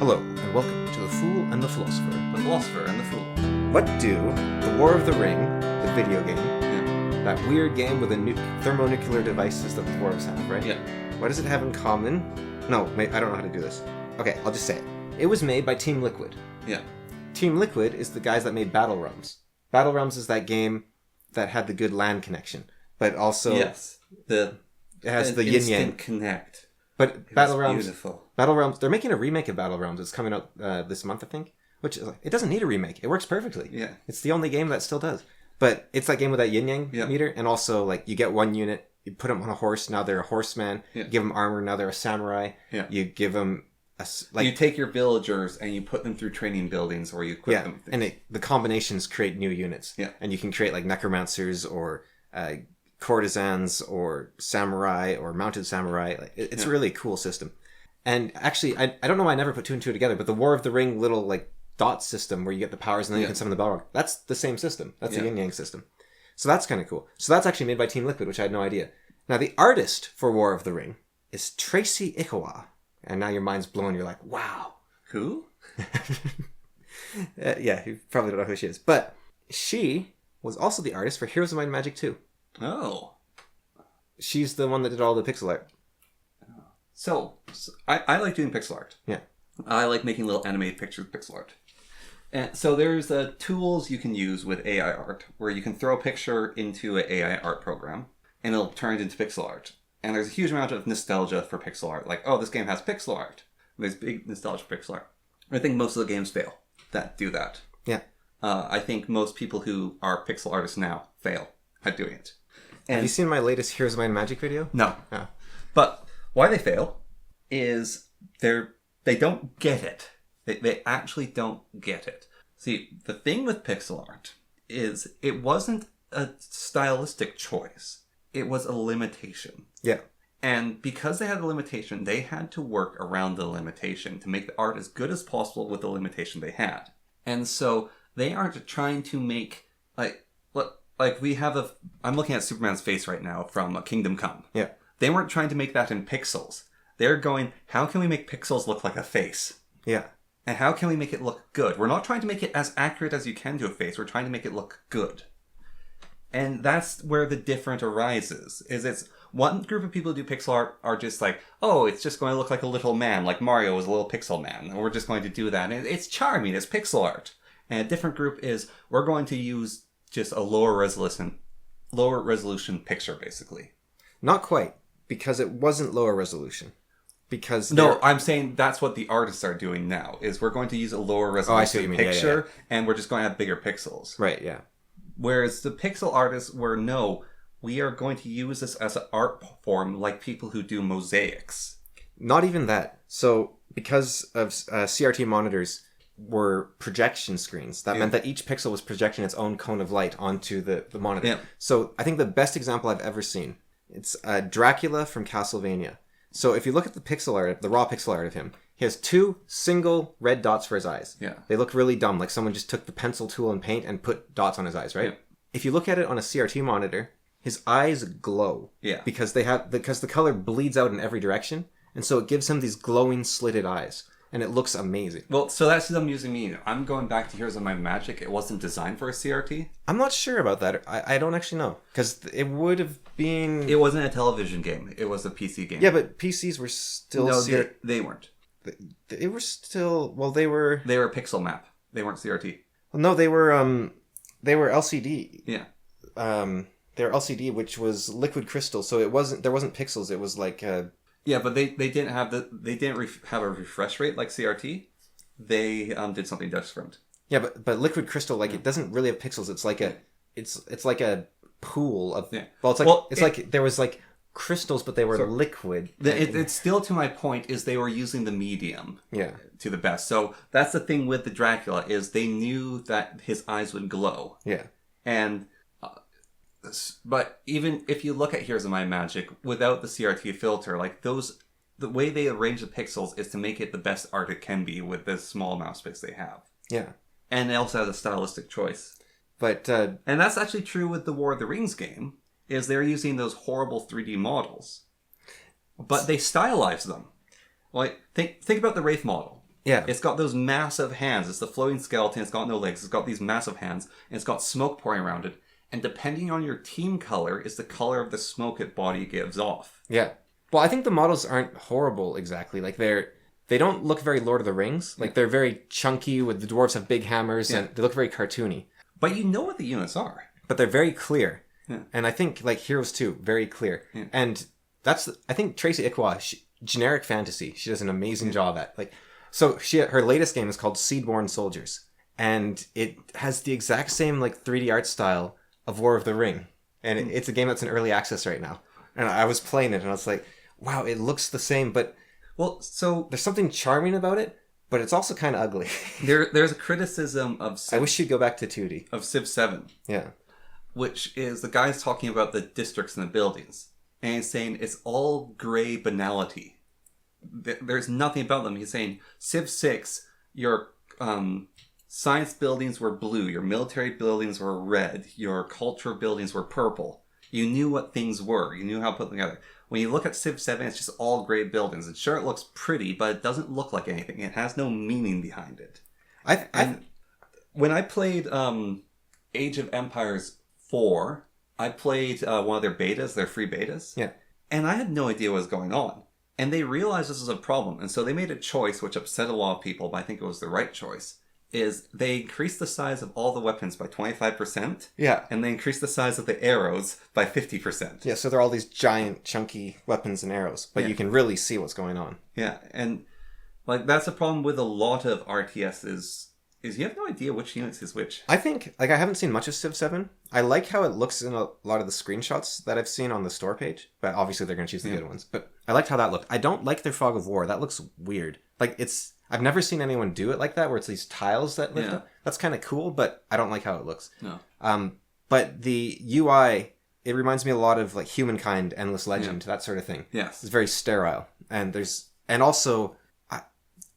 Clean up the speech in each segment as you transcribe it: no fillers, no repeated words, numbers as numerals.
Hello, and welcome to The Fool and the Philosopher. The Philosopher and the Fool. What do The War of the Ring, the video game, that weird game with the thermonuclear devices that the dwarves have, right? Yeah. What does it have in common? No, I don't know how to do this. Okay, I'll just say it. It was made by Team Liquid. Yeah. Team Liquid is the guys that made Battle Realms. Battle Realms is that game that had the good LAN connection, but also... Yes. It has the yin-yang. Connect. But Battle Realms... Beautiful. Battle Realms, they're making a remake of Battle Realms. It's coming out this month, I think. Which, it doesn't need a remake. It works perfectly. Yeah. It's the only game that still does. But it's that game with that yin-yang meter. And also, like, you get one unit, you put them on a horse, now they're a horseman. Yeah. You give them armor, now they're a samurai. Yeah. You give them... you take your villagers and you put them through training buildings or you equip them. And the combinations create new units. Yeah. And you can create, like, necromancers or... courtesans or samurai or mounted samurai. It's a really cool system. And actually, I don't know why I never put two and two together, but the War of the Ring little like dot system where you get the powers and then you can summon the Balrog, that's the same system. That's the yin-yang system. So that's kind of cool. So that's actually made by Team Liquid, which I had no idea. Now, the artist for War of the Ring is Tracy Ikawa. And now your mind's blown. You're like, wow. Who? Yeah, you probably don't know who she is. But she was also the artist for Heroes of Might and Magic 2. Oh. She's the one that did all the pixel art. So I like doing pixel art. Yeah. I like making little animated pictures with pixel art. And so there's tools you can use with AI art where you can throw a picture into an AI art program and it'll turn it into pixel art. And there's a huge amount of nostalgia for pixel art. Like, oh, this game has pixel art. There's big nostalgia for pixel art. I think most of the games fail that do that. Yeah. I think most people who are pixel artists now fail at doing it. And have you seen my latest Heroes of Might and Magic video? No. Oh. But why they fail is they don't get it. They actually don't get it. See, the thing with pixel art is it wasn't a stylistic choice. It was a limitation. Yeah. And because they had a limitation, they had to work around the limitation to make the art as good as possible with the limitation they had. And so they aren't trying to make I'm looking at Superman's face right now from Kingdom Come. Yeah. They weren't trying to make that in pixels. They're going, how can we make pixels look like a face? Yeah. And how can we make it look good? We're not trying to make it as accurate as you can to a face. We're trying to make it look good. And that's where the difference arises. Is it's one group of people who do pixel art are just like, oh, it's just going to look like a little man, like Mario was a little pixel man. And we're just going to do that. And it's charming. It's pixel art. And a different group is, we're going to use just a lower resolution picture, basically. Not quite, because it wasn't lower resolution. Because no, I'm saying that's what the artists are doing now. Is we're going to use a lower resolution picture, and we're just going to have bigger pixels. Right. Yeah. Whereas the pixel artists were no, we are going to use this as an art form, like people who do mosaics. Not even that. So because of CRT monitors were projection screens, that meant that each pixel was projecting its own cone of light onto the monitor. Yeah. So I think the best example I've ever seen, it's Dracula from Castlevania. So if you look at the pixel art, the raw pixel art of him, he has two single red dots for his eyes. Yeah. They look really dumb, like someone just took the pencil tool and paint and put dots on his eyes, right? Yeah. If you look at it on a CRT monitor, his eyes glow. Yeah. Because the color bleeds out in every direction, and so it gives him these glowing slitted eyes. And it looks amazing. Well, so that's what I'm using. I'm going back to Heroes of Might and Magic. It wasn't designed for a CRT. I'm not sure about that. I don't actually know. Because it would have been... It wasn't a television game. It was a PC game. Yeah, but PCs were still... No, they weren't. They were still... Well, they were... They were pixel map. They weren't CRT. Well, no, they were LCD. Yeah. They were LCD, which was liquid crystal. So there wasn't pixels. It was like... Yeah, but they didn't have have a refresh rate like CRT. They did something different. Yeah, but liquid crystal, it doesn't really have pixels. It's like it's like a pool of. Yeah. Well, it's like there was like crystals, but they were liquid. It's still to my point is they were using the medium. Yeah. To the best. So that's the thing with the Dracula is they knew that his eyes would glow. Yeah. And. But even if you look at Heroes of Might and Magic without the CRT filter, the way they arrange the pixels is to make it the best art it can be with the small amount of space they have. Yeah. And they also have a stylistic choice. But and that's actually true with the War of the Rings game, is they're using those horrible 3D models. But they stylize them. Like think about the Wraith model. Yeah. It's got those massive hands. It's the floating skeleton. It's got no legs. It's got these massive hands. And it's got smoke pouring around it. And depending on your team color is the color of the smoke its body gives off. Yeah. Well, I think the models aren't horrible exactly. Like they don't look very Lord of the Rings. Like they're very chunky with the dwarves have big hammers and they look very cartoony. But you know what the units are. But they're very clear. Yeah. And I think like Heroes 2, very clear. Yeah. And I think Tracy Ikwa, generic fantasy. She does an amazing job at so her latest game is called Seedborn Soldiers, and it has the exact same like 3D art style of War of the Ring, and it's a game that's in early access right now. And I was playing it, and I was like, wow, it looks the same, but so there's something charming about it, but it's also kind of ugly. There's a criticism of I wish you'd go back to 2D of Civ 7. Yeah, which is the guy's talking about the districts and the buildings, and he's saying it's all gray banality. There's nothing about them. He's saying Civ 6, your science buildings were blue, your military buildings were red, your culture buildings were purple. You knew what things were. You knew how to put them together. When you look at Civ 7, it's just all gray buildings. And sure, it looks pretty, but it doesn't look like anything. It has no meaning behind it. When I played Age of Empires 4, I played one of their betas, their free betas. Yeah. And I had no idea what was going on. And they realized this was a problem. And so they made a choice, which upset a lot of people, but I think it was the right choice, is they increased the size of all the weapons by 25%. Yeah. And they increased the size of the arrows by 50%. Yeah, so they're all these giant, chunky weapons and arrows, but you can really see what's going on. Yeah, and like that's a problem with a lot of RTSs, is you have no idea which units is which. I think, I haven't seen much of Civ 7. I like how it looks in a lot of the screenshots that I've seen on the store page, but obviously they're going to choose the good ones. But I liked how that looked. I don't like their Fog of War. That looks weird. I've never seen anyone do it like that, where it's these tiles that lift up. That's kind of cool, but I don't like how it looks. No. But the UI, it reminds me a lot of like Humankind, Endless Legend, that sort of thing. Yes. It's very sterile. And also,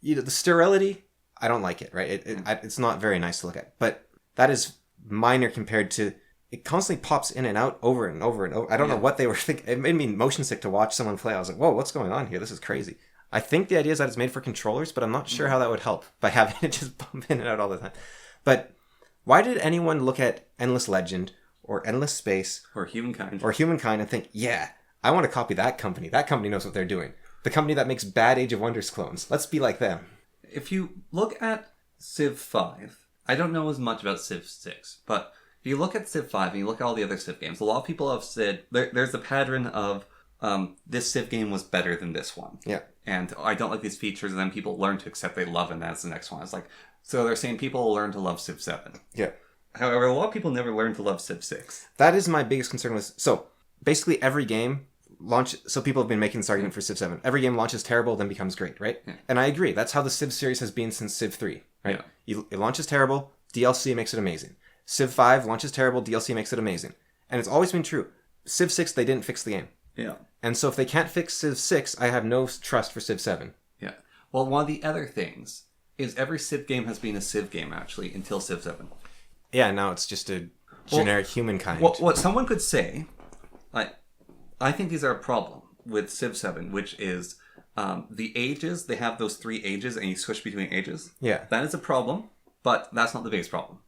the sterility, I don't like it, right? It's not very nice to look at. But that is minor compared to, it constantly pops in and out over and over and over. I don't know what they were thinking. It made me motion sick to watch someone play. I was like, whoa, what's going on here? This is crazy. I think the idea is that it's made for controllers, but I'm not sure how that would help by having it just bump in and out all the time. But why did anyone look at Endless Legend or Endless Space or Humankind and think, yeah, I want to copy that company. That company knows what they're doing. The company that makes bad Age of Wonders clones. Let's be like them. If you look at Civ 5, I don't know as much about Civ 6, but if you look at Civ 5 and you look at all the other Civ games, a lot of people have said there's a pattern of this Civ game was better than this one. Yeah. And I don't like these features, and then people learn to accept they love, and that's the next one. It's like, so they're saying people will learn to love Civ 7. Yeah. However, a lot of people never learn to love Civ 6. That is my biggest concern with... So, basically every game so people have been making this argument for Civ 7. Every game launches terrible, then becomes great, right? Yeah. And I agree. That's how the Civ series has been since Civ 3, right? Yeah. It launches terrible, DLC makes it amazing. Civ 5 launches terrible, DLC makes it amazing. And it's always been true. Civ 6, they didn't fix the game. Yeah. And so if they can't fix Civ 6, I have no trust for Civ 7. Yeah. Well, one of the other things is every Civ game has been a Civ game, actually, until Civ 7. Yeah, now it's just a generic Humankind. What someone could say, I think these are a problem with Civ 7, which is the ages. They have those 3 ages, and you switch between ages. Yeah. That is a problem, but that's not the biggest problem.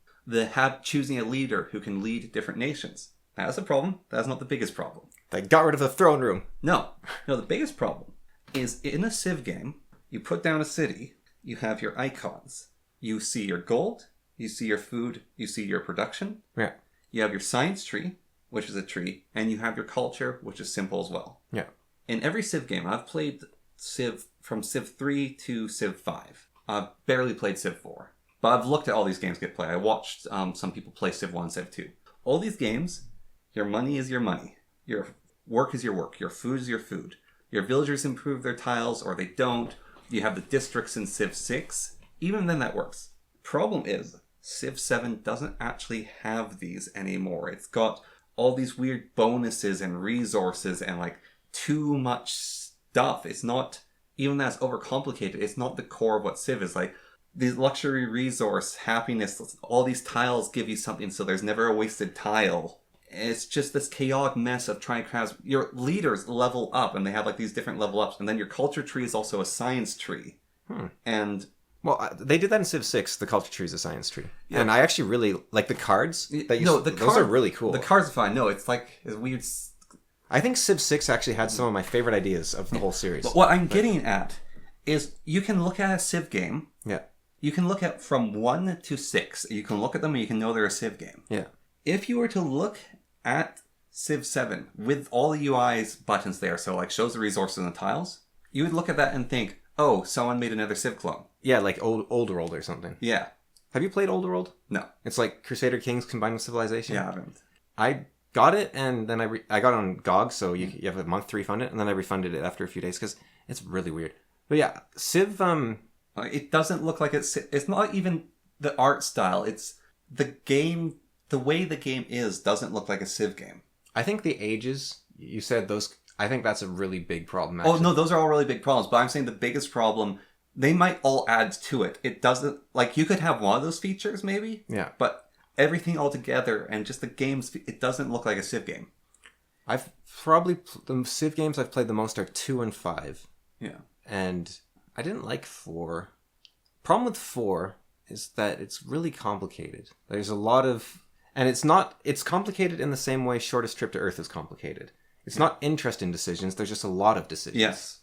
Choosing a leader who can lead different nations. That is a problem. That's not the biggest problem. They got rid of the throne room. No, the biggest problem is in a Civ game, you put down a city, you have your icons. You see your gold, you see your food, you see your production. Yeah. You have your science tree, which is a tree, and you have your culture, which is simple as well. Yeah. In every Civ game, I've played Civ from Civ 3 to Civ 5. I've barely played Civ 4. But I've looked at all these games get played. I watched some people play Civ 1, Civ 2. All these games, your money is your money. Your work is your work. Your food is your food. Your villagers improve their tiles, or they don't. You have the districts in Civ 6. Even then that works. Problem is, Civ 7 doesn't actually have these anymore. It's got all these weird bonuses and resources and too much stuff. It's not, even that's overcomplicated, it's not the core of what Civ is. These luxury resource, happiness, all these tiles give you something, so there's never a wasted tile. It's just this chaotic mess of trying to craft. Your leaders level up, and they have these different level ups, and then your culture tree is also a science tree. And Well, they did that in Civ 6. The culture tree is a science tree, and I actually really like the cards. Those are really cool. The cards are fine. No, it's weird. I think Civ 6 actually had some of my favorite ideas of the whole series. But what I'm getting at is you can look at a Civ game. Yeah. You can look at from 1 to 6. You can look at them and you can know they're a Civ game. Yeah. If you were to look at Civ 7 with all the UI's buttons there, so like shows the resources and the tiles, you would look at that and think, oh, someone made another Civ clone. Yeah, like Old World or something. Yeah. Have you played Old World? No. It's like Crusader Kings combined with Civilization. Yeah, I haven't. I got it, and then I got it on GOG, so you have a month to refund it, and then I refunded it after a few days, because it's really weird. But yeah, Civ... It doesn't look like it's not even the art style, it's the game... The way the game is doesn't look like a Civ game. I think the ages, you said those... I think that's a really big problem, actually. Oh, no, those are all really big problems, but I'm saying the biggest problem... They might all add to it. It doesn't... Like, you could have one of those features, maybe. Yeah. But everything all together and just the games... It doesn't look like a Civ game. I've probably... The Civ games I've played the most are 2 and 5. Yeah. And I didn't like 4. Problem with 4 is that it's really complicated. There's a lot of... And it's complicated in the same way Shortest Trip to Earth is complicated. It's not interesting decisions, there's just a lot of decisions. Yes.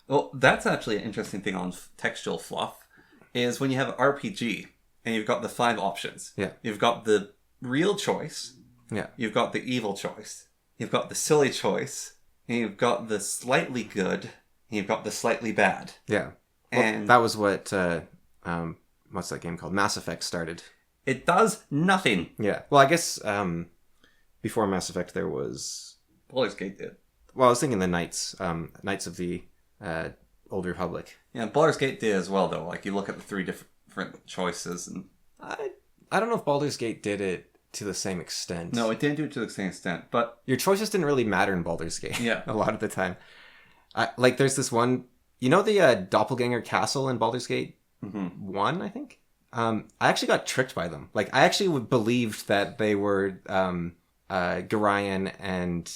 Well, that's actually an interesting thing on textual fluff, is when you have an RPG, and you've got the 5 options. Yeah. You've got the real choice. Yeah. You've got the evil choice. You've got the silly choice. And you've got the slightly good. And you've got the slightly bad. Yeah. Well, and that was what, what's that game called? Mass Effect started. It does nothing. Yeah. Well, I guess before Mass Effect there was... Baldur's Gate did. Well, I was thinking the Knights of the Old Republic. Yeah, Baldur's Gate did as well, though. Like, you look at the 3 different choices and... I don't know if Baldur's Gate did it to the same extent. No, it didn't do it to the same extent, but... Your choices didn't really matter in Baldur's Gate. Yeah. A lot of the time. Like, there's this one... You know the Doppelganger Castle in Baldur's Gate 1, I think? I actually got tricked by them. Like, I actually believed that they were Gorion and...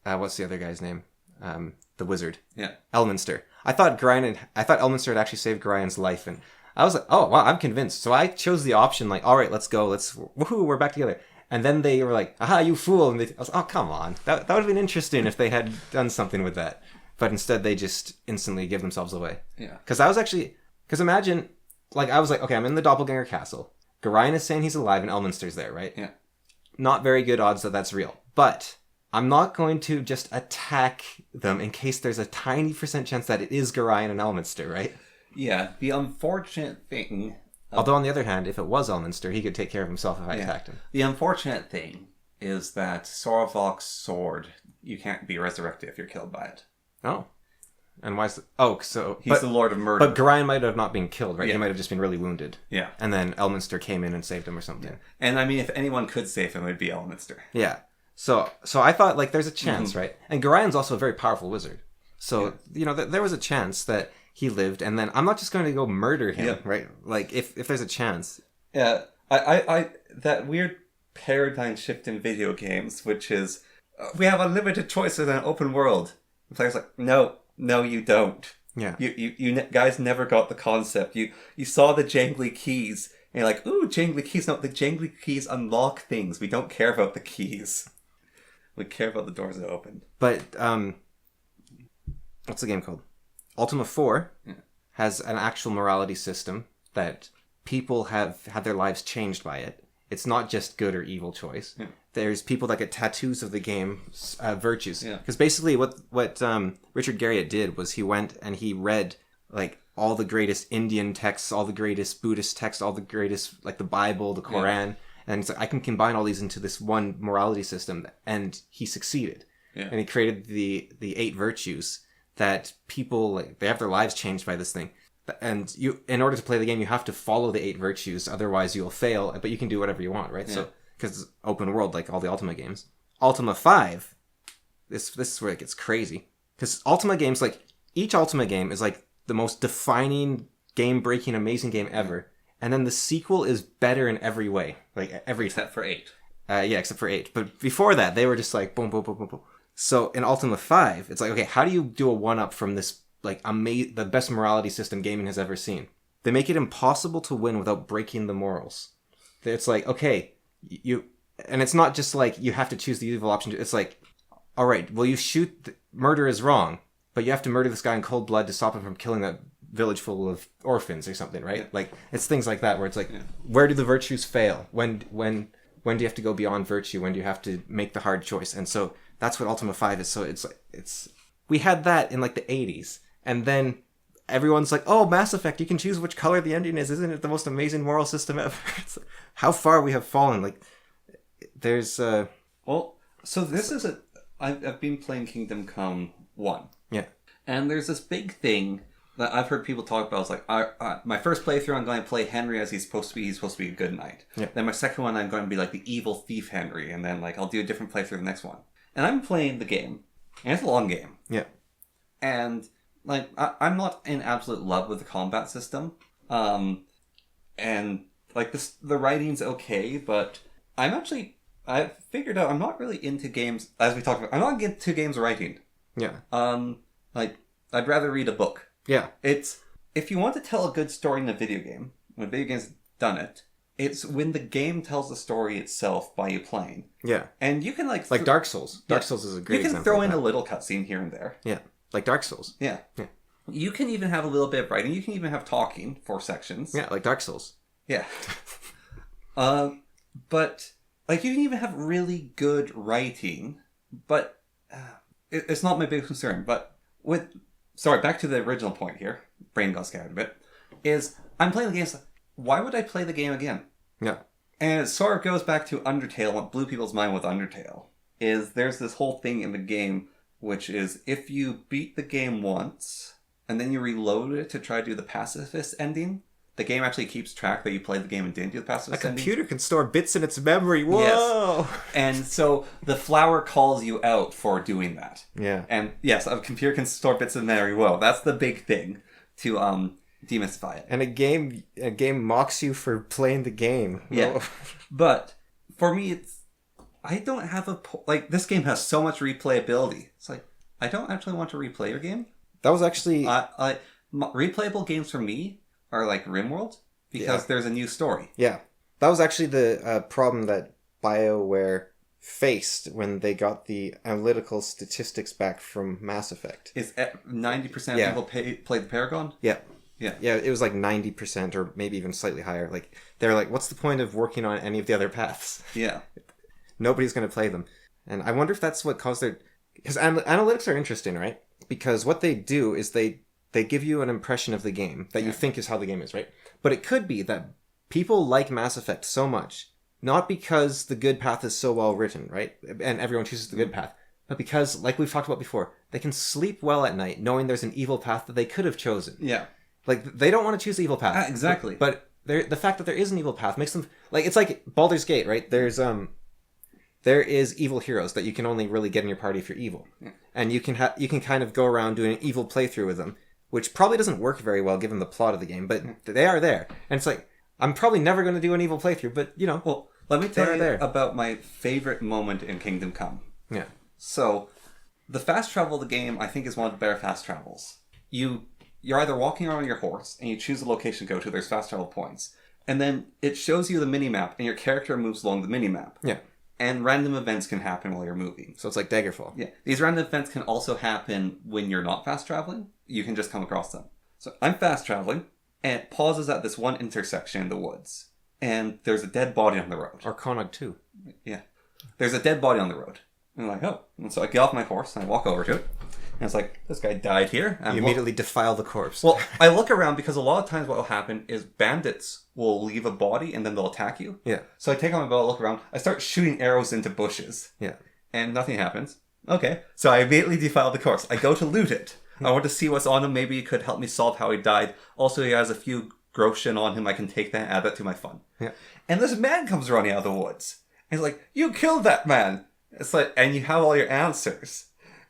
what's the other guy's name? The wizard. Yeah. Elminster. I thought Elminster had actually saved Gorion's life, and I was like, oh, wow, I'm convinced. So I chose the option, like, all right, let's go. Woohoo, we're back together. And then they were like, aha, you fool. And I was like, oh, come on. That would have been interesting if they had done something with that. But instead, they just instantly give themselves away. Yeah. Because imagine, like, I was like, okay, I'm in the Doppelganger Castle. Gorion is saying he's alive, and Elminster's there, right? Yeah. Not very good odds that that's real. But I'm not going to just attack them in case there's a tiny % chance that it is Gorion and Elminster, right? Yeah. The unfortunate thing... Although, on the other hand, if it was Elminster, he could take care of himself if I attacked him. The unfortunate thing is that Sorvok's sword, you can't be resurrected if you're killed by it. Oh. And why is it... Oh, so... He's the Lord of Murder. But Gorion might have not been killed, right? Yeah. He might have just been really wounded. Yeah. And then Elminster came in and saved him or something. Yeah. And, I mean, if anyone could save him, it would be Elminster. Yeah. So I thought, like, there's a chance, right? And Gorion's also a very powerful wizard. So, you know, there was a chance that he lived, and then I'm not just going to go murder him, right? Like, if there's a chance. Yeah. I that weird paradigm shift in video games, which is, we have unlimited choices in an open world. The player's like, no, you don't. Yeah. You guys never got the concept. You saw the jangly keys, and you're like, ooh, jangly keys. No, the jangly keys unlock things. We don't care about the keys. We care about the doors that open. But, what's the game called? Ultima 4 has an actual morality system that people have had their lives changed by it. It's not just good or evil choice. Yeah. There's people that get tattoos of the game's virtues. Because basically what Richard Garriott did was he went and he read, like, all the greatest Indian texts, all the greatest Buddhist texts, all the greatest, like, the Bible, the Quran... Yeah. And it's like, I can combine all these into this one morality system, and he succeeded. Yeah. And he created the 8 virtues that people, like, they have their lives changed by this thing. And you, in order to play the game, you have to follow the 8 virtues, otherwise you'll fail. But you can do whatever you want, right? Yeah. So, because it's open world, like all the Ultima games. Ultima 5, this is where it gets crazy. Because Ultima games, like, each Ultima game is like the most defining, game-breaking, amazing game ever. And then the sequel is better in every way. Like, every... Except for 8. Yeah, except for 8. But before that, they were just like, boom, boom, boom, boom, boom. So, in Ultima 5, it's like, okay, how do you do a 1-up from this, like, the best morality system gaming has ever seen? they make it impossible to win without breaking the morals. It's like, okay, and it's not just like you have to choose the evil option. It's like, all right, well, you murder is wrong, but you have to murder this guy in cold blood to stop him from killing that village full of orphans or something, right? Yeah. Like, it's things like that where it's like, where do the virtues fail? When do you have to go beyond virtue? When do you have to make the hard choice? And so that's what Ultima 5 is. So it's we had that in like the 80s, and then everyone's like, oh, Mass Effect, you can choose which color the ending is. Isn't it the most amazing moral system ever? It's like, how far we have fallen. Like, there's well, so this is I've been playing Kingdom Come 1. Yeah. And there's this big thing that I've heard people talk about. It's like, my first playthrough, I'm going to play Henry as he's supposed to be. He's supposed to be a good knight. Yeah. Then my second one, I'm going to be like the evil thief Henry. And then like I'll do a different playthrough the next one. And I'm playing the game. And it's a long game. Yeah. And like, I'm not in absolute love with the combat system. And like the writing's okay, but I figured out I'm not really into games, as we talked about. I'm not into games writing. Yeah. Like, I'd rather read a book. Yeah. It's, if you want to tell a good story in a video game, when video games done it, it's when the game tells the story itself by you playing. Yeah. And you can like Dark Souls. Dark Souls is a great example. You can throw in a little cutscene here and there. Yeah. Like Dark Souls. Yeah. Yeah. You can even have a little bit of writing. You can even have talking for sections. Yeah, like Dark Souls. Yeah. But like, you can even have really good writing, but it's not my big concern. But back to the original point here, brain got scattered a bit, is I'm playing the game, why would I play the game again? Yeah. And it sort of goes back to Undertale, what blew people's mind with Undertale, is there's this whole thing in the game, which is if you beat the game once, and then you reload it to try to do the pacifist ending, the game actually keeps track that you played the game and didn't do the pacifist ending. A computer can store bits in its memory. Whoa! Yes. And so the flower calls you out for doing that. Yeah. And yes, a computer can store bits in memory. Whoa, that's the big thing to demystify it. And a game mocks you for playing the game. Yeah. But for me, I don't have like, this game has so much replayability. It's like, I don't actually want to replay your game. That was actually... replayable games for me are like RimWorld, because there's a new story. Yeah. That was actually the problem that BioWare faced when they got the analytical statistics back from Mass Effect. Is 90% of people play the Paragon? Yeah. Yeah. Yeah, it was like 90% or maybe even slightly higher. Like, they're like, what's the point of working on any of the other paths? Yeah. Nobody's going to play them. And I wonder if that's what caused their... Because analytics are interesting, right? Because what they do is they give you an impression of the game that you think is how the game is, right? But it could be that people like Mass Effect so much, not because the good path is so well written, right? And everyone chooses the good path, but because, like we've talked about before, they can sleep well at night knowing there's an evil path that they could have chosen. Yeah. Like, they don't want to choose the evil path. Exactly. But the fact that there is an evil path makes them... Like, it's like Baldur's Gate, right? There is evil heroes that you can only really get in your party if you're evil. Yeah. And you can kind of go around doing an evil playthrough with them, which probably doesn't work very well given the plot of the game, but they are there. And it's like, I'm probably never going to do an evil playthrough, but, you know. Well, let me tell you about my favorite moment in Kingdom Come. Yeah. So, the fast travel of the game, I think, is one of the better fast travels. You're either walking around your horse, and you choose a location to go to, there's fast travel points. And then it shows you the minimap, and your character moves along the minimap. Yeah. And random events can happen while you're moving. So it's like Daggerfall. Yeah. These random events can also happen when you're not fast traveling. You can just come across them. So I'm fast traveling, and it pauses at this one intersection in the woods. And there's a dead body on the road. Or Konog 2. Yeah. There's a dead body on the road. And I'm like, oh. And so I get off my horse, and I walk over to it. And it's like, this guy died here. And you immediately defile the corpse. Well, I look around because a lot of times what will happen is bandits will leave a body and then they'll attack you. Yeah. So I take out my bow, look around. I start shooting arrows into bushes. Yeah. And nothing happens. Okay. So I immediately defile the corpse. I go to loot it. I want to see what's on him. Maybe it could help me solve how he died. Also, he has a few groschen on him. I can take that and add that to my fun. Yeah. And this man comes running out of the woods. And he's like, you killed that man. It's like, and you have all your answers.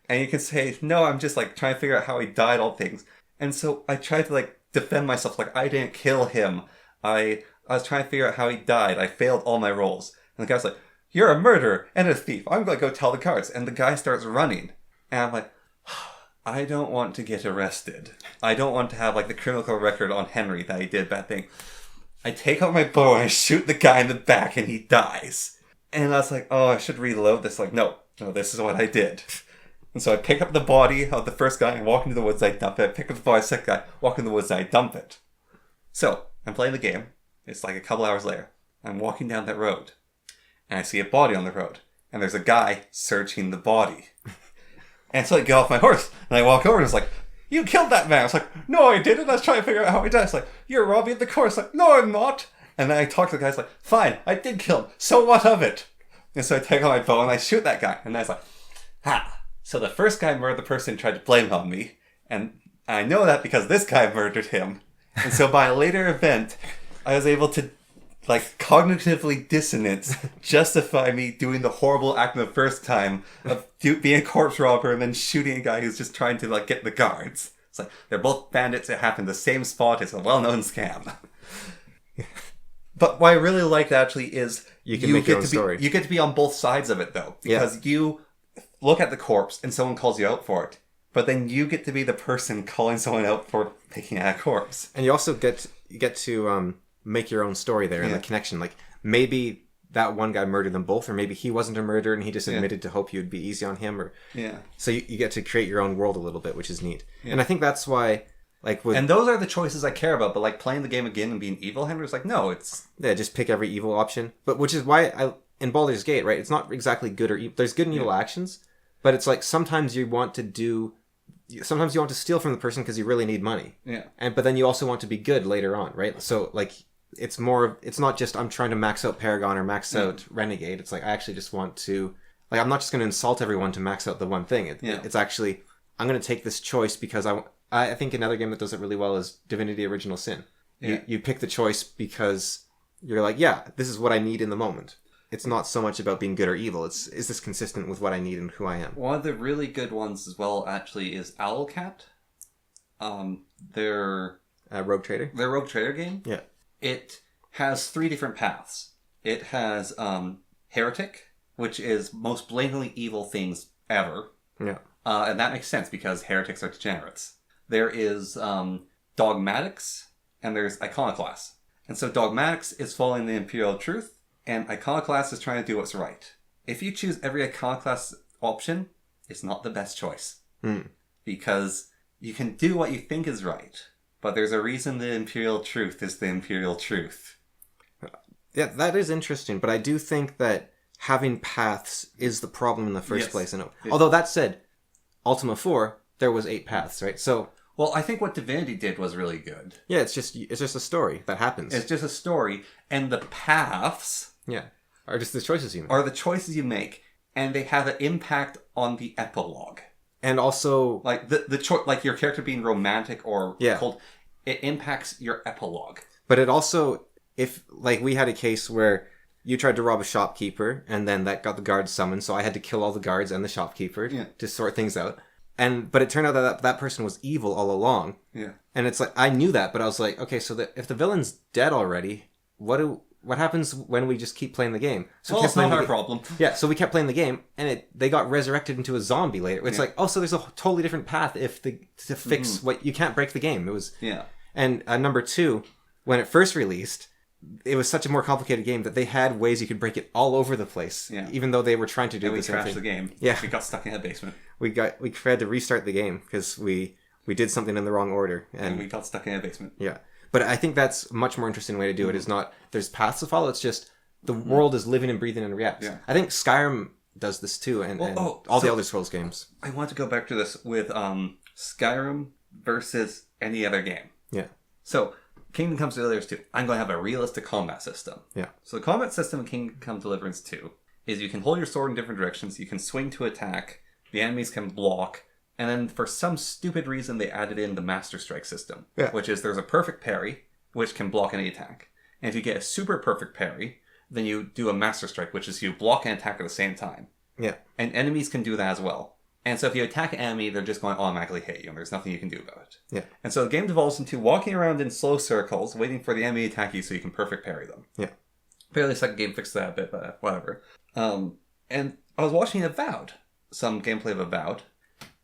And you can say, no, I'm just like trying to figure out how he died, all things. And so I tried to like defend myself, like I didn't kill him. I was trying to figure out how he died. I failed all my rolls. And the guy's like, you're a murderer and a thief. I'm going to go tell the guards. And the guy starts running. And I'm like, I don't want to get arrested. I don't want to have like the criminal record on Henry that he did bad thing. I take out my bow and I shoot the guy in the back and he dies. And I was like, oh, I should reload this. Like, no, this is what I did. And so I pick up the body of the first guy and walk into the woods, I dump it. I pick up the body of the second guy, walk into the woods, I dump it. So, I'm playing the game. It's like a couple hours later. I'm walking down that road. And I see a body on the road. And there's a guy searching the body. And so I get off my horse. And I walk over and it's like, you killed that man. I was like, no, I didn't. I was trying to figure out how I died. It's like, you're robbing the course. Like, no, I'm not. And then I talk to the guy. It's like, fine, I did kill him. So what of it? And so I take out my bow and I shoot that guy. And I was like, ha. So the first guy murdered the person and tried to blame it on me. And I know that because this guy murdered him. And so by a later event, I was able to, like, cognitively dissonance justify me doing the horrible act of the first time of being a corpse robber and then shooting a guy who's just trying to, like, get the guards. It's like, they're both bandits. It happened the same spot. It's a well-known scam. But what I really liked, actually, is you can make your own story. You get to be on both sides of it, though. Because you look at the corpse and someone calls you out for it. But then you get to be the person calling someone out for picking at a corpse. And you also get to make your own story there and the connection. Like, maybe that one guy murdered them both, or maybe he wasn't a murderer and he just admitted to hope you'd be easy on him. So you get to create your own world a little bit, which is neat. And I think that's why, like, and those are the choices I care about. But like playing the game again and being evil, Henry's like, no, it's just pick every evil option. But which is why in Baldur's Gate, right? It's not exactly good or evil. There's good and evil actions, but it's like sometimes you want to steal from the person because you really need money. But then you also want to be good later on, right? So like, it's not just I'm trying to max out Paragon or max out Renegade. It's like, I actually just want to, like, I'm not just going to insult everyone to max out the one thing. It's actually, I'm going to take this choice because I think another game that does it really well is Divinity Original Sin. You pick the choice because you're like, this is what I need in the moment. It's not so much about being good or evil. Is this consistent with what I need and who I am? One of the really good ones as well, actually, is Owlcat. Their Rogue Trader. Their Rogue Trader game. Yeah. It has 3 different paths. It has Heretic, which is most blatantly evil things ever. Yeah. And that makes sense because heretics are degenerates. There is Dogmatics, and there's Iconoclast. And so Dogmatics is following the Imperial Truth, and Iconoclast is trying to do what's right. If you choose every Iconoclast option, it's not the best choice. Because you can do what you think is right, but there's a reason the Imperial Truth is the Imperial Truth. Yeah, that is interesting, but I do think that having paths is the problem in the first place. Although that said, Ultima 4, there was 8 paths, right? So, well, I think what Divinity did was really good. Yeah, it's just a story that happens. It's just a story, and the paths are just the choices you make. Are the choices you make, and they have an impact on the epilogue. And also, like like your character being romantic or cold, it impacts your epilogue. But it also, if like we had a case where you tried to rob a shopkeeper, and then that got the guards summoned, so I had to kill all the guards and the shopkeeper to sort things out. But it turned out that person was evil all along. Yeah. And it's like, I knew that, but I was like, okay, so if the villain's dead already, what happens when we just keep playing the game? So it's not our problem. Yeah, so we kept playing the game, and they got resurrected into a zombie later. It's like, so there's a totally different path to fix what you can't break the game. It was And number 2, when it first released, it was such a more complicated game that they had ways you could break it all over the place. Yeah. Even though they were trying to do the same thing. We crashed the game. Yeah. We got stuck in a basement. We had to restart the game because we did something in the wrong order. And we got stuck in a basement. Yeah. But I think that's a much more interesting way to do it. It's not, there's paths to follow. It's just the world is living and breathing and reacts. Yeah. I think Skyrim does this too. And all the Elder Scrolls games. I want to go back to this with Skyrim versus any other game. Yeah. So Kingdom Come Deliverance 2, I'm going to have a realistic combat system. Yeah. So the combat system in Kingdom Come Deliverance 2 is you can hold your sword in different directions, you can swing to attack, the enemies can block, and then for some stupid reason they added in the Master Strike system, which is there's a perfect parry, which can block any attack. And if you get a super perfect parry, then you do a Master Strike, which is you block and attack at the same time. Yeah. And enemies can do that as well. And so if you attack an enemy, they're just going to automatically hit you, and there's nothing you can do about it. Yeah. And so the game devolves into walking around in slow circles, waiting for the enemy to attack you so you can perfect parry them. Yeah. Apparently the second game fixed that a bit, but whatever. And I was watching Avowed, some gameplay of Avowed,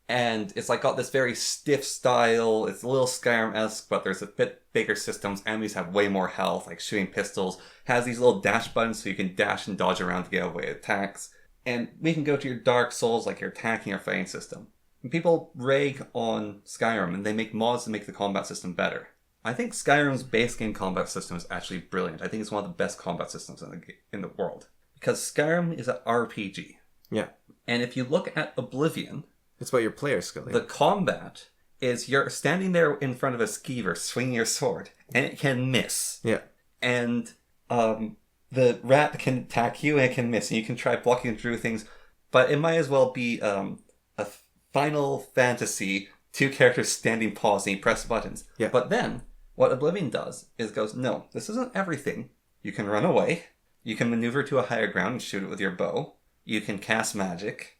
And it's like got this very stiff style. It's a little Skyrim-esque, but there's a bit bigger systems. Enemies have way more health, like shooting pistols. Has these little dash buttons so you can dash and dodge around to get away with attacks. And we can go to your Dark Souls, like your attacking or fighting system. And people rag on Skyrim, and they make mods to make the combat system better. I think Skyrim's base game combat system is actually brilliant. I think it's one of the best combat systems in the world. Because Skyrim is an RPG. Yeah. And if you look at Oblivion... It's about your player skill. Yeah. The combat is you're standing there in front of a skeever swinging your sword, and it can miss. Yeah. And the rat can attack you, and it can miss, and you can try blocking through things, but it might as well be a Final Fantasy, 2 characters standing paused, and you press buttons. Yeah. But then, what Oblivion does is goes, no, this isn't everything. You can run away, you can maneuver to a higher ground and shoot it with your bow, you can cast magic...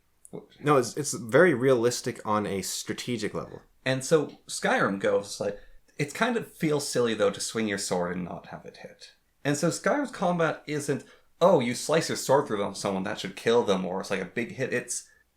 No, it's very realistic on a strategic level. And so Skyrim goes like, it kind of feels silly though to swing your sword and not have it hit. And so Skyrim's combat isn't, oh, you slice your sword through someone, that should kill them, or it's like a big hit.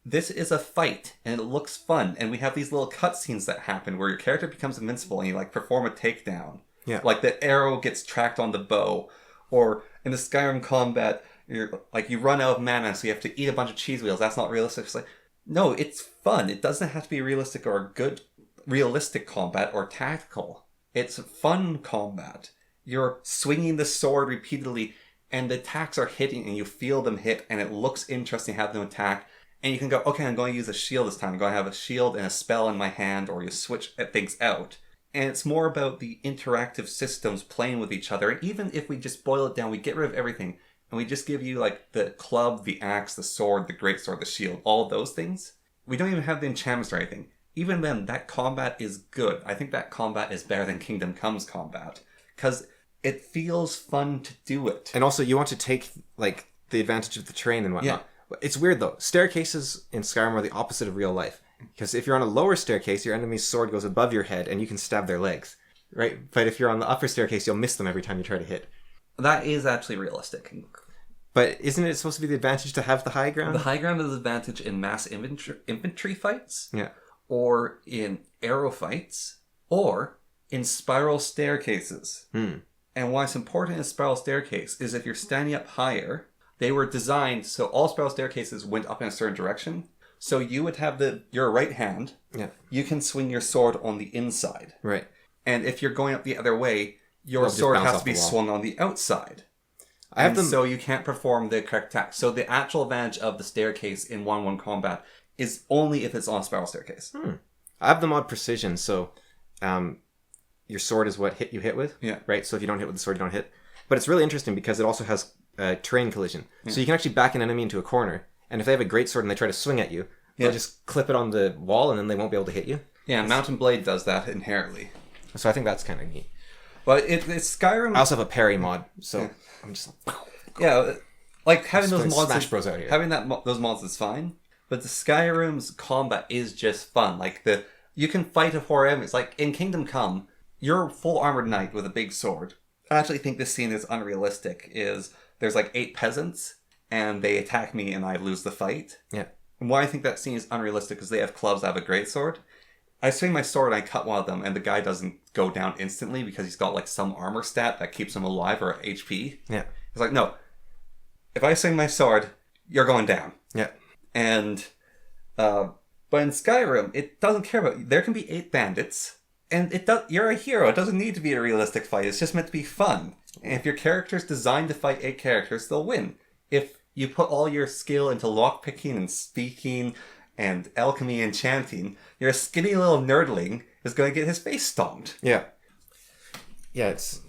This is a fight, and it looks fun, and we have these little cutscenes that happen where your character becomes invincible and you like perform a takedown. Yeah. Like the arrow gets tracked on the bow, or in the Skyrim combat... you run out of mana, so you have to eat a bunch of cheese wheels. That's not realistic. It's like, no, it's fun. It doesn't have to be realistic or good, realistic combat or tactical. It's fun combat. You're swinging the sword repeatedly, and the attacks are hitting, and you feel them hit, and it looks interesting to have them attack. And you can go, okay, I'm going to use a shield this time. I'm going to have a shield and a spell in my hand, or you switch things out. And it's more about the interactive systems playing with each other. And even if we just boil it down, we get rid of everything, and we just give you like the club, the axe, the sword, the greatsword, the shield, all those things. We don't even have the enchantments or anything. Even then, that combat is good. I think that combat is better than Kingdom Come's combat. Because it feels fun to do it. And also, you want to take like the advantage of the terrain and whatnot. Yeah. It's weird though. Staircases in Skyrim are the opposite of real life. Because if you're on a lower staircase, your enemy's sword goes above your head and you can stab their legs. Right? But if you're on the upper staircase, you'll miss them every time you try to hit. That is actually realistic. But isn't it supposed to be the advantage to have the high ground? The high ground is the advantage in mass infantry fights. Yeah. Or in arrow fights. Or in spiral staircases. And why it's important in a spiral staircase is if you're standing up higher, they were designed so all spiral staircases went up in a certain direction. So you would have your right hand. Yeah. You can swing your sword on the inside. Right. And if you're going up the other way, your sword has to be swung on the outside. So you can't perform the correct attack. So the actual advantage of the staircase in 1-1 combat is only if it's on a spiral staircase. I have the mod precision, so your sword is what you hit with. Yeah. Right? So if you don't hit with the sword, you don't hit. But it's really interesting because it also has terrain collision. Yeah. So you can actually back an enemy into a corner, and if they have a great sword and they try to swing at you, they'll just clip it on the wall and then they won't be able to hit you. Yeah, Mountain Blade does that inherently. So I think that's kind of neat. But it's Skyrim... I also have a parry mod, so I'm just like... Yeah, like having those mods... Smash Bros out here. Having those mods is fine, but the Skyrim's combat is just fun. Like, you can fight a horror enemies. Like, in Kingdom Come, you're a full armored knight with a big sword. I actually think this scene is unrealistic. There's like 8 peasants, and they attack me, and I lose the fight. Yeah. And why I think that scene is unrealistic is they have clubs, I have a greatsword. I swing my sword, and I cut one of them, and the guy doesn't go down instantly because he's got like some armor stat that keeps him alive or HP. Yeah. It's like, no. If I swing my sword, you're going down. Yeah. And, but in Skyrim, it doesn't care about... There can be 8 bandits, and you're a hero. It doesn't need to be a realistic fight. It's just meant to be fun. And if your character's designed to fight 8 characters, they'll win. If you put all your skill into lockpicking and speaking and alchemy and chanting, your skinny little nerdling is going to get his face stomped. Yeah. Yeah, it's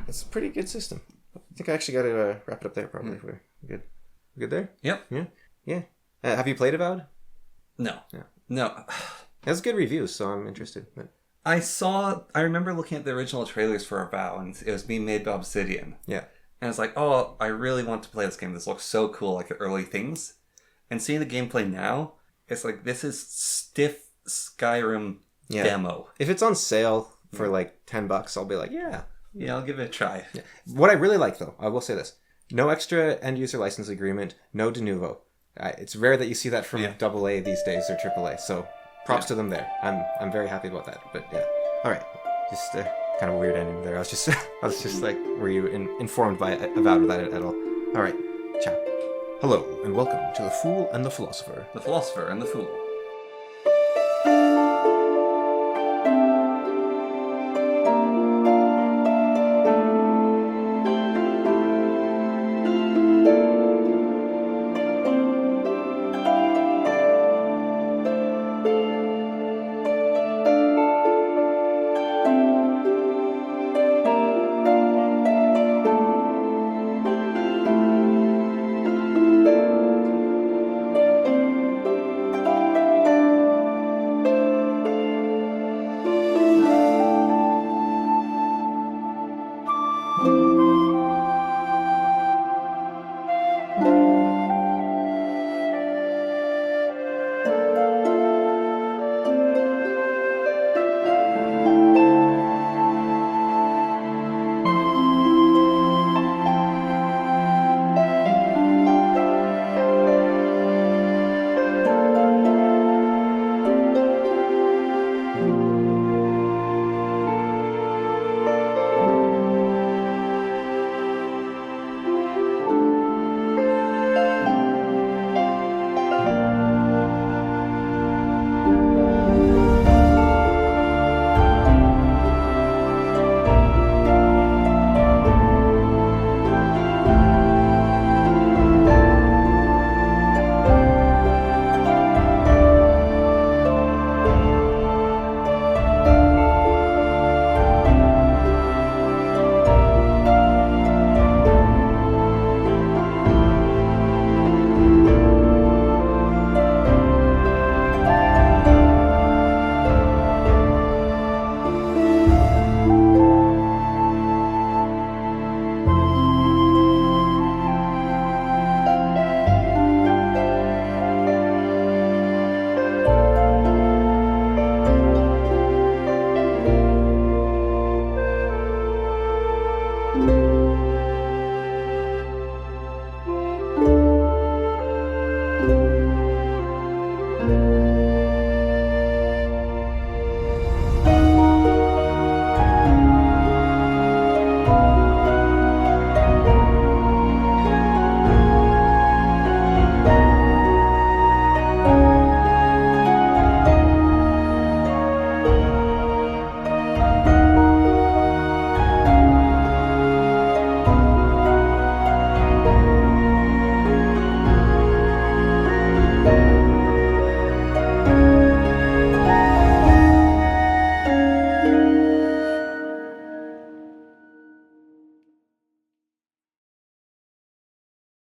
a pretty good system. I think I actually got to wrap it up there probably. We're good. Good there? Yep. Yeah. Yeah. Have you played Avowed? No. Yeah. No. It has good reviews, so I'm interested. But... I remember looking at the original trailers for Avowed, and it was being made by Obsidian. Yeah. And it's like, oh, I really want to play this game. This looks so cool, like the early things. And seeing the gameplay now, it's like, this is stiff Skyrim demo. If it's on sale for like $10, I'll be like, yeah, I'll give it a try. Yeah. What I really like, though, I will say this. No extra end-user license agreement, no de novo. It's rare that you see that from AA these days, or AAA, so props to them there. I'm very happy about that. But yeah, all right, just kind of a weird ending there. I was just like, were you informed about that at all? All right, ciao. Hello and welcome to The Fool and the Philosopher. The Philosopher and the Fool.